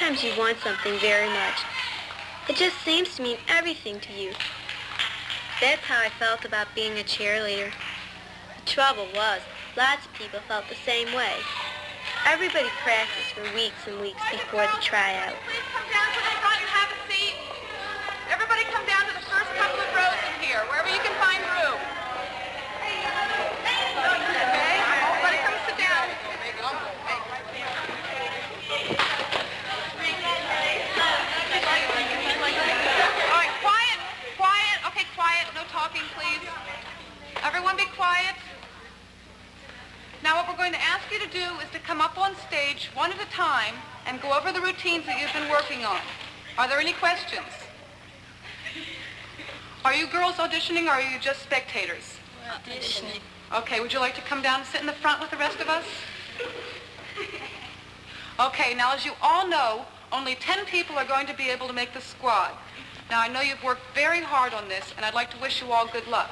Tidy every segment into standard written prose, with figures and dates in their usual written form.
sometimes you want something very much. It just seems to mean everything to you. That's how I felt about being a cheerleader. The trouble was, lots of people felt the same way. Everybody practiced for weeks and weeks before the tryout. Please come down to the front and have a seat. Everybody come down to the first couple of rows in here, wherever you can find room. Okay? Everybody come sit down. All right, quiet, quiet. Okay, quiet. No talking, please. Everyone be quiet. Now what we're going to ask you to do is to come up on stage one at a time and go over the routines that you've been working on. Are there any questions? Are you girls auditioning or are you just spectators? We're auditioning. Okay, would you like to come down and sit in the front with the rest of us? Okay, now as you all know, only 10 people are going to be able to make the squad. Now I know you've worked very hard on this and I'd like to wish you all good luck.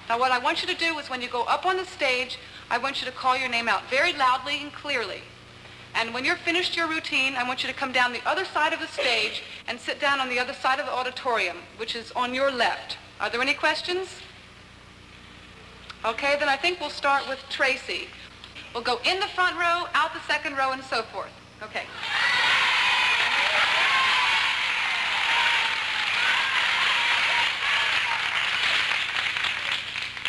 Now what I want you to do is when you go up on the stage, I want you to call your name out very loudly and clearly. And when you're finished your routine, I want you to come down the other side of the stage and sit down on the other side of the auditorium, which is on your left. Are there any questions? Okay, then I think we'll start with Tracy. We'll go in the front row, out the second row, and so forth. Okay.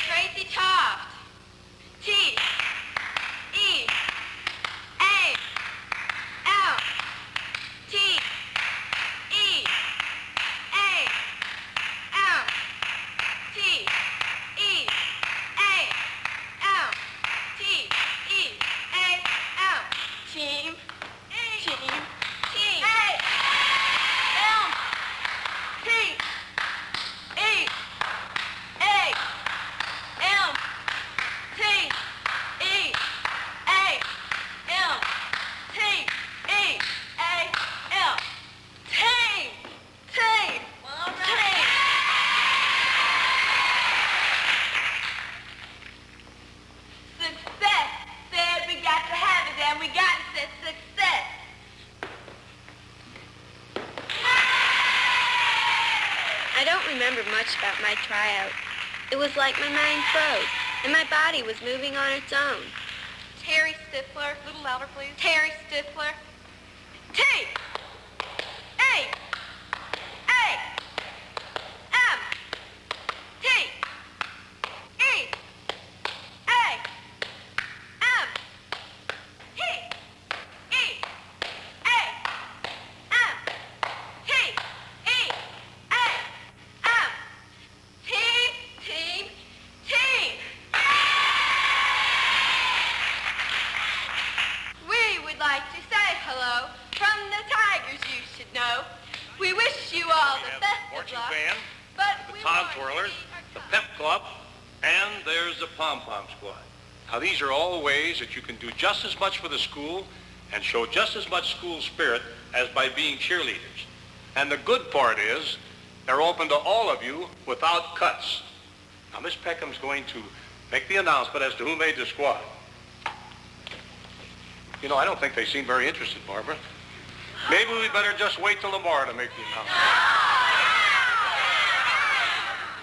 Tracy Toft. T, E, A, L, T, E, A, L, T, E, A, L, T, E, A, L. Team, team, team. A, L, T, E, A, L, T, E, A, L, T, E, A, L. Team, team, team. Success said we got to have it, and we got it said success. I don't remember much about my tryout. It was like my mind froze, and my body was moving on its own. Terry Stifler. A little louder, please. Terry Stifler. T, E, A, M, T, E, A, M, T, E, A, M, T, E, A, M, team, team. We would like to say hello from the Tigers, you should know. We wish you all the best of Marching luck. band, But the we Tom want to Twirlers, see our the club. Pep Club, and there's the Pom Pom Squad. Now these are all ways that you can do just as much for the school and show just as much school spirit as by being cheerleaders. And the good part is they're open to all of you without cuts. Now Miss Peckham's going to make the announcement as to who made the squad. You know, I don't think they seem very interested, Barbara. Maybe we better just wait till tomorrow to make the announcement.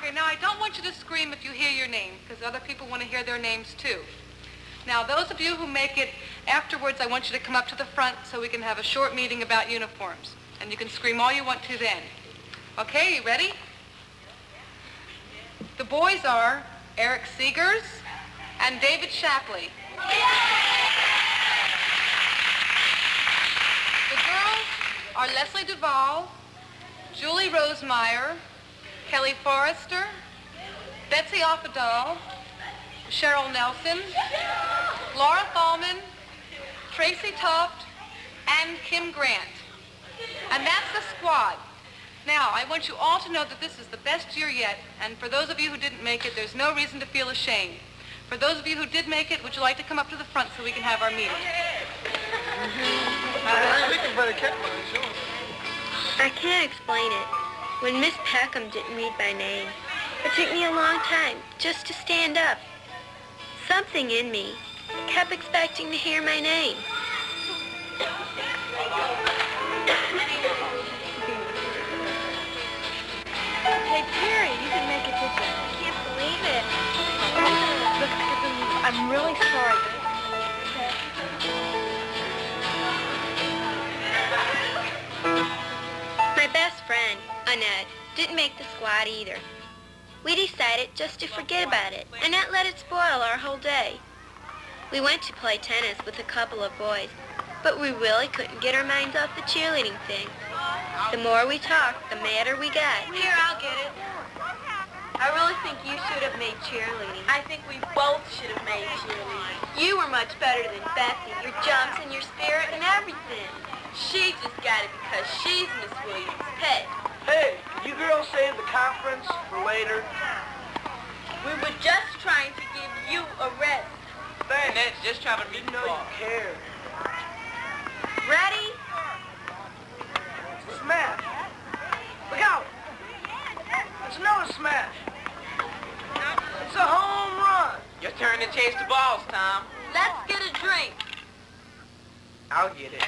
Okay, now I don't want you to scream if you hear your name, because other people want to hear their names too. Now, those of you who make it afterwards, I want you to come up to the front so we can have a short meeting about uniforms. And you can scream all you want to then. Okay, you ready? The boys are Eric Seegers and David Shapley. The girls are Leslie Duvall, Julie Rosemeyer, Kelly Forrester, Betsy Offedal, Cheryl Nelson, Laura Thalman, Tracy Toft, and Kim Grant. And that's the squad. Now, I want you all to know that this is the best year yet, and for those of you who didn't make it, there's no reason to feel ashamed. For those of you who did make it, would you like to come up to the front so we can have our meeting? I can't explain it. When Miss Peckham didn't read my name, it took me a long time just to stand up. Something in me kept expecting to hear my name. Hey, Terry, you can make it, did you? I can't believe it. Look, I'm really sorry. My best friend, Annette, didn't make the squad either. We decided just to forget about it and not let it spoil our whole day. We went to play tennis with a couple of boys, but we really couldn't get our minds off the cheerleading thing. The more we talked, the madder we got. Here, I'll get it. I really think you should have made cheerleading. I think we both should have made cheerleading. You were much better than Betsy. Your jumps and your spirit and everything. She just got it because she's Miss Williams' pet. Hey, you girls save the conference for later. We were just trying to give you a rest. Thanks. Annette's just trying to You meet the know you ball. care. Ready? Smash. Look out. It's another smash. It's a home run. Your turn to chase the balls, Tom. Let's get a drink. I'll get it.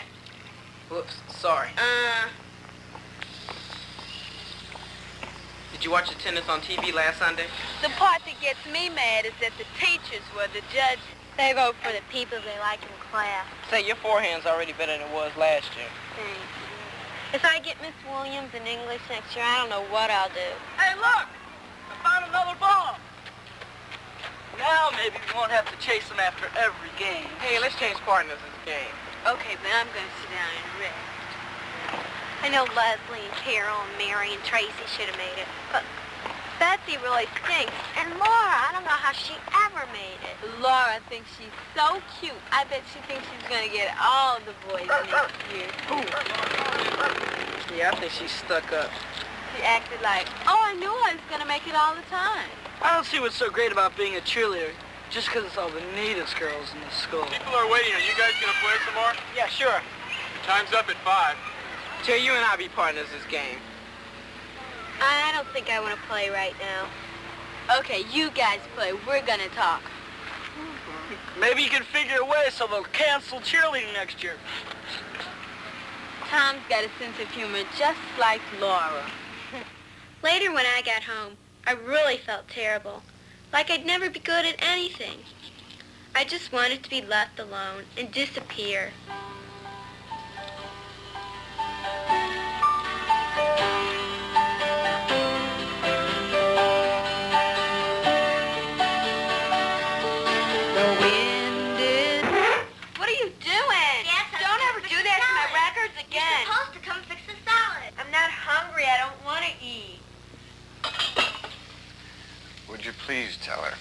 Whoops, sorry. Did you watch the tennis on TV last Sunday? The part that gets me mad is that the teachers were the judges. They vote for the people they like in class. Say, your forehand's already better than it was last year. Thanks. If I get Miss Williams in English next year, I don't know what I'll do. Hey, look. I found another ball. Now maybe we won't have to chase them after every game. Hey, let's change partners in this game. Okay, but I'm going to sit down and rest. I know Leslie and Carol and Mary and Tracy should have made it, but Betsy really stinks. And Laura, I don't know how she ever made it. Laura thinks she's so cute. I bet she thinks she's going to get all the boys next year. Yeah, I think she's stuck up. She acted like, oh, I knew I was going to make it all the time. I don't see what's so great about being a cheerleader, just because it's all the neatest girls in the school. People are waiting. Are you guys going to play some more? Yeah, sure. Time's up at 5. Terry, you and I be partners this game. I don't think I want to play right now. Okay, you guys play. We're going to talk. Maybe you can figure a way so they'll cancel cheerleading next year. Tom's got a sense of humor just like Laura. Later when I got home, I really felt terrible. Like I'd never be good at anything. I just wanted to be left alone and disappear. What are you doing? Yes, Don't ever do that to my records again. You're supposed to come fix the salad. I'm not hungry. I don't want to eat. Would you please tell her?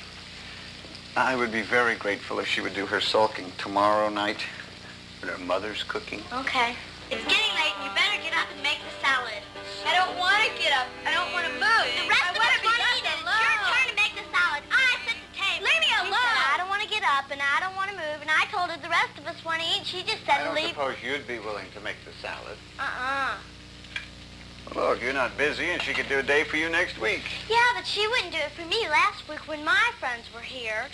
I would be very grateful if she would do her sulking tomorrow night with her mother's cooking. Okay. It's getting late and you better get up and make the salad. I don't want to get up. I don't want to move. The rest I of wanna us be want to left eat it. It's alone. your turn to make the salad. I set the table. Leave me She alone. said, I don't want to get up and I don't want to move. And I told her the rest of us want to eat. She just I said don't leave. suppose you'd be willing to make the salad. Uh-uh. Look, you're not busy and she could do a day for you next week. Yeah, but she wouldn't do it for me last week when my friends were here.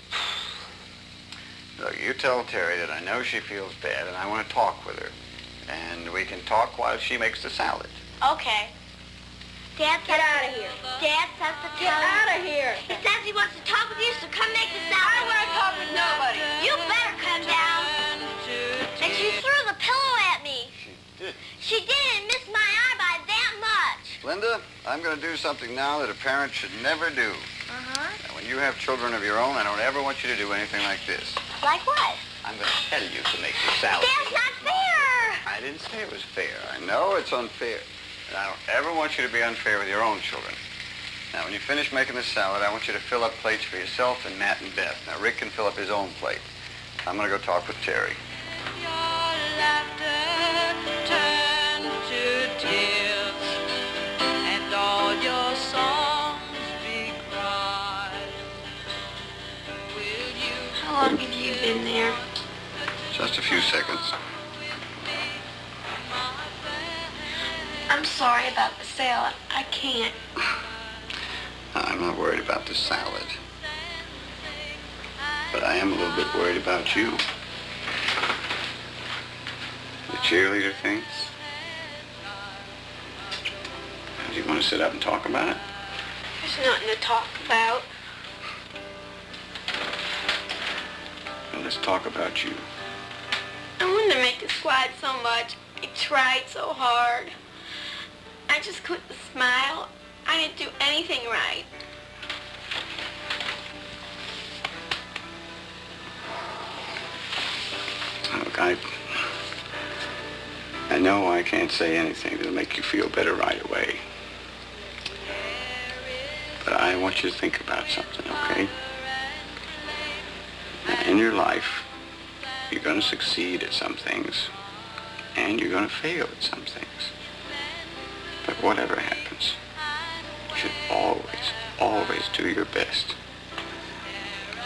Look, you tell Terry that I know she feels bad and I want to talk with her. And we can talk while she makes the salad. Okay. Dad Get says out of here. Dad says to Get tell you. out of here. He says he wants to talk with you, so come make the I salad. don't want to talk with nobody. You better come down. And she threw the pillow at me. She did. She did and missed my eye by that much. Linda, I'm going to do something now that a parent should never do. Uh-huh. Now, when you have children of your own, I don't ever want you to do anything like this. Like what? I'm going to tell you to make the salad. That's not fair. I didn't say it was fair. I know it's unfair. And I don't ever want you to be unfair with your own children. Now, when you finish making the salad, I want you to fill up plates for yourself and Matt and Beth. Now, Rick can fill up his own plate. I'm going to go talk with Terry. How long have you been there? Just a few seconds. I'm sorry about the salad. I can't. I'm not worried about the salad. But I am a little bit worried about you. The cheerleader things. Do you want to sit up and talk about it? There's nothing to talk about. Well, let's talk about you. I wanted to make the squad so much. I tried so hard. I just couldn't smile. I didn't do anything right. Look, I know I can't say anything that'll make you feel better right away. But I want you to think about something, okay? In your life, you're going to succeed at some things, and you're going to fail at some things. But whatever happens, you should always, always do your best.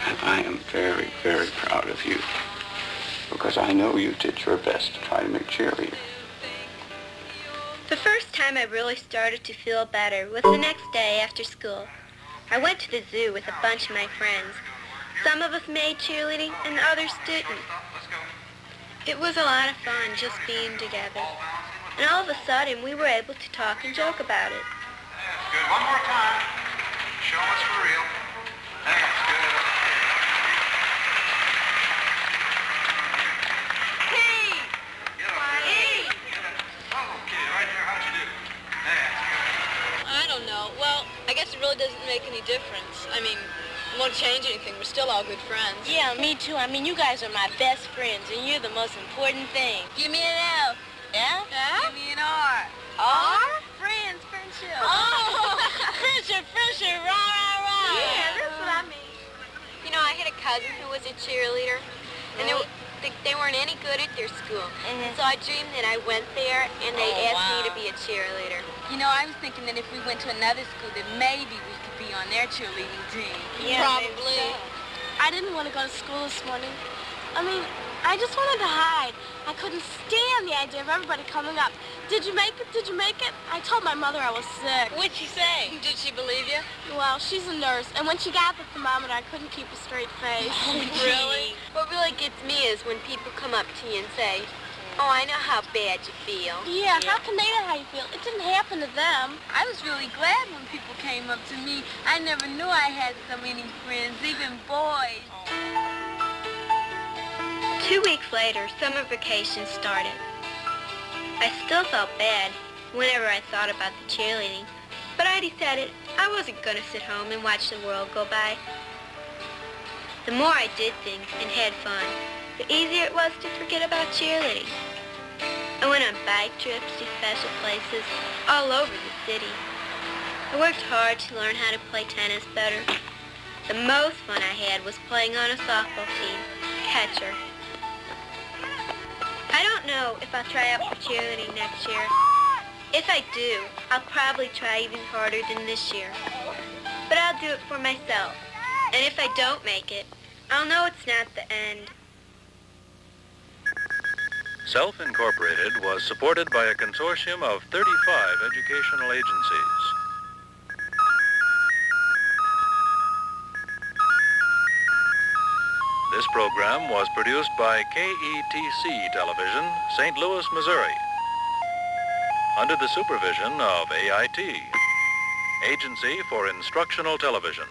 And I am very, very proud of you, because I know you did your best to try to make cheerleader. The first time I really started to feel better was the next day after school. I went to the zoo with a bunch of my friends. Some of us made cheerleading and others didn't. It was a lot of fun just being together. And all of a sudden, we were able to talk and joke about it. That's good. One more time. Show us for real. That's good. Hey! Get up there. Hey! Okay, right there. How'd you do? That's good. I don't know. Well, I guess it really doesn't make any difference. I mean, it won't change anything. We're still all good friends. Yeah, me too. I mean, you guys are my best friends, and you're the most important thing. Give me an L. Yeah? Give me an R. R? Friends, friendship. Oh, friendship, rah, rah, rah. Yeah, that's what I mean. You know, I had a cousin who was a cheerleader, and they weren't any good at their school. Mhm. So I dreamed that I went there, and they Oh, asked me wow. to be a cheerleader. You know, I was thinking that if we went to another school, that maybe we could be on their cheerleading team. Yeah, Probably. I didn't want to go to school this morning. I mean, I just wanted to hide. I couldn't stand the idea of everybody coming up. Did you make it? Did you make it? I told my mother I was sick. What'd she say? Did she believe you? Well, she's a nurse, and when she got the thermometer, I couldn't keep a straight face. Really? What really gets me is when people come up to you and say, "Oh, I know how bad you feel." Yeah, how can they know how you feel? It didn't happen to them. I was really glad when people came up to me. I never knew I had so many friends, even boys. 2 weeks later, summer vacation started. I still felt bad whenever I thought about the cheerleading, but I decided I wasn't going to sit home and watch the world go by. The more I did things and had fun, the easier it was to forget about cheerleading. I went on bike trips to special places all over the city. I worked hard to learn how to play tennis better. The most fun I had was playing on a softball team, catcher. I don't know if I'll try out for cheerleading next year. If I do, I'll probably try even harder than this year. But I'll do it for myself. And if I don't make it, I'll know it's not the end. Self Incorporated was supported by a consortium of 35 educational agencies. This program was produced by KETC Television, St. Louis, Missouri, under the supervision of AIT, Agency for Instructional Television.